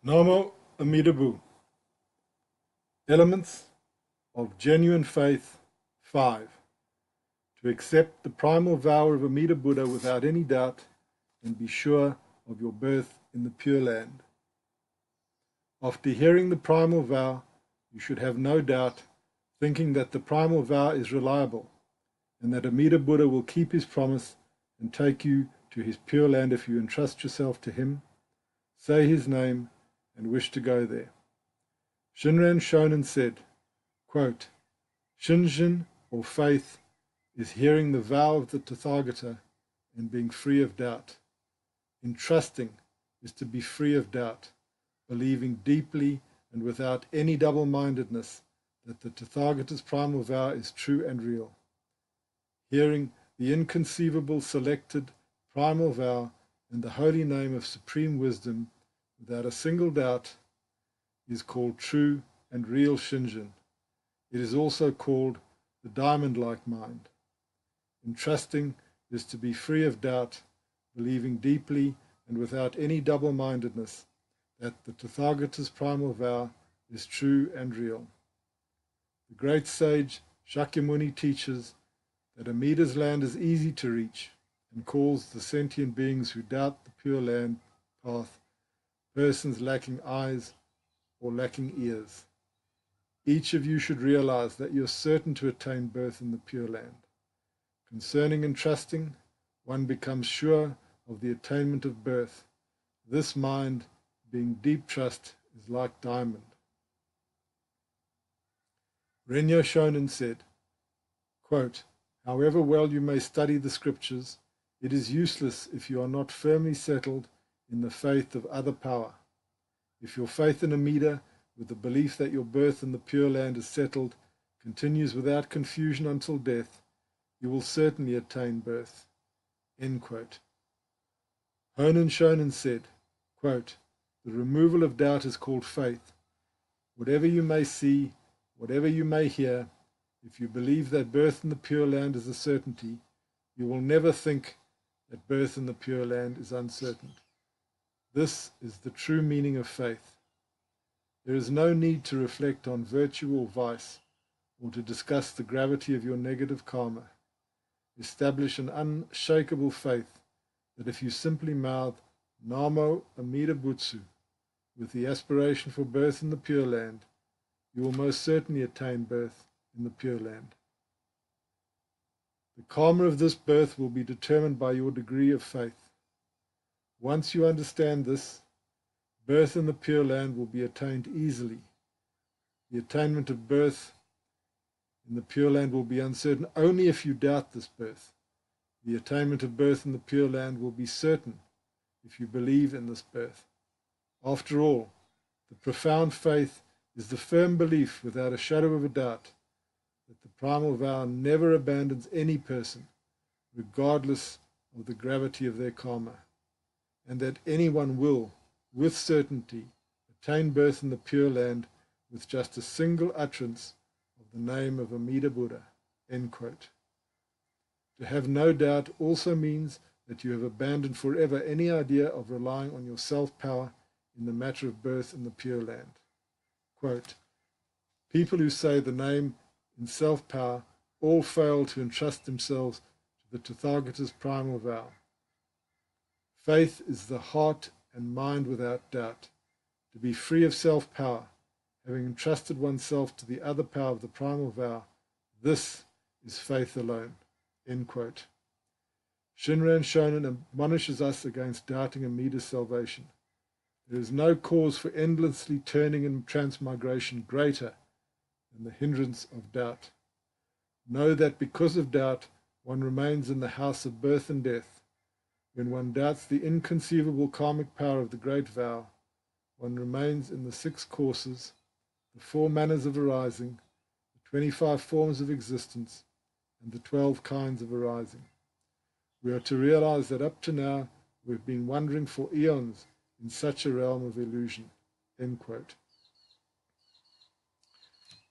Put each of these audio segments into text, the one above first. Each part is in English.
Namo Amida Buddha. Elements of genuine faith 5. To accept the primal vow of Amida Buddha without any doubt and be sure of your birth in the Pure Land. After hearing the primal vow, you should have no doubt, thinking that the primal vow is reliable and that Amida Buddha will keep his promise and take you to his Pure Land if you entrust yourself to him, say his name, and wish to go there. Shinran Shonin said, quote, Shinshin, or faith, is hearing the vow of the Tathagata and being free of doubt. Entrusting is to be free of doubt, believing deeply and without any double-mindedness that the Tathagata's primal vow is true and real. Hearing the inconceivable selected primal vow and the holy name of supreme wisdom without a single doubt is called true and real Shinshin. It is also called the diamond-like mind. Entrusting is to be free of doubt, believing deeply and without any double-mindedness that the Tathagata's primal vow is true and real. The great sage Shakyamuni teaches that Amida's land is easy to reach and calls the sentient beings who doubt the Pure Land path persons lacking eyes or lacking ears. Each of you should realize that you are certain to attain birth in the Pure Land. Concerning entrusting, one becomes sure of the attainment of birth. This mind, being deep trust, is like diamond. Rennyo Shonin said, quote, however well you may study the scriptures, it is useless if you are not firmly settled in the faith of other power. If your faith in Amida, with the belief that your birth in the Pure Land is settled, continues without confusion until death, you will certainly attain birth. End quote. Honen Shonin said, quote, the removal of doubt is called faith. Whatever you may see, whatever you may hear, if you believe that birth in the Pure Land is a certainty, you will never think that birth in the Pure Land is uncertain. This is the true meaning of faith. There is no need to reflect on virtue or vice, or to discuss the gravity of your negative karma. Establish an unshakable faith that if you simply mouth Namo Amida Butsu with the aspiration for birth in the Pure Land, you will most certainly attain birth in the Pure Land. The karma of this birth will be determined by your degree of faith. Once you understand this, birth in the Pure Land will be attained easily. The attainment of birth in the Pure Land will be uncertain only if you doubt this birth. The attainment of birth in the Pure Land will be certain if you believe in this birth. After all, the profound faith is the firm belief without a shadow of a doubt that the primal vow never abandons any person, regardless of the gravity of their karma, and that anyone will, with certainty, attain birth in the Pure Land with just a single utterance of the name of Amida Buddha. End quote. To have no doubt also means that you have abandoned forever any idea of relying on your self-power in the matter of birth in the Pure Land. Quote, people who say the name in self-power all fail to entrust themselves to the Tathagata's primal vow. Faith is the heart and mind without doubt. To be free of self-power, having entrusted oneself to the other power of the primal vow, this is faith alone. End quote. Shinran Shonin admonishes us against doubting Amida's salvation. There is no cause for endlessly turning in transmigration greater than the hindrance of doubt. Know that because of doubt, one remains in the house of birth and death. When one doubts the inconceivable karmic power of the great vow, one remains in the 6 courses, the 4 manners of arising, the 25 forms of existence, and the 12 kinds of arising. We are to realize that up to now we've been wandering for eons in such a realm of illusion. End quote.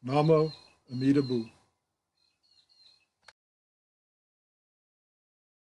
Namo Amida Buddha.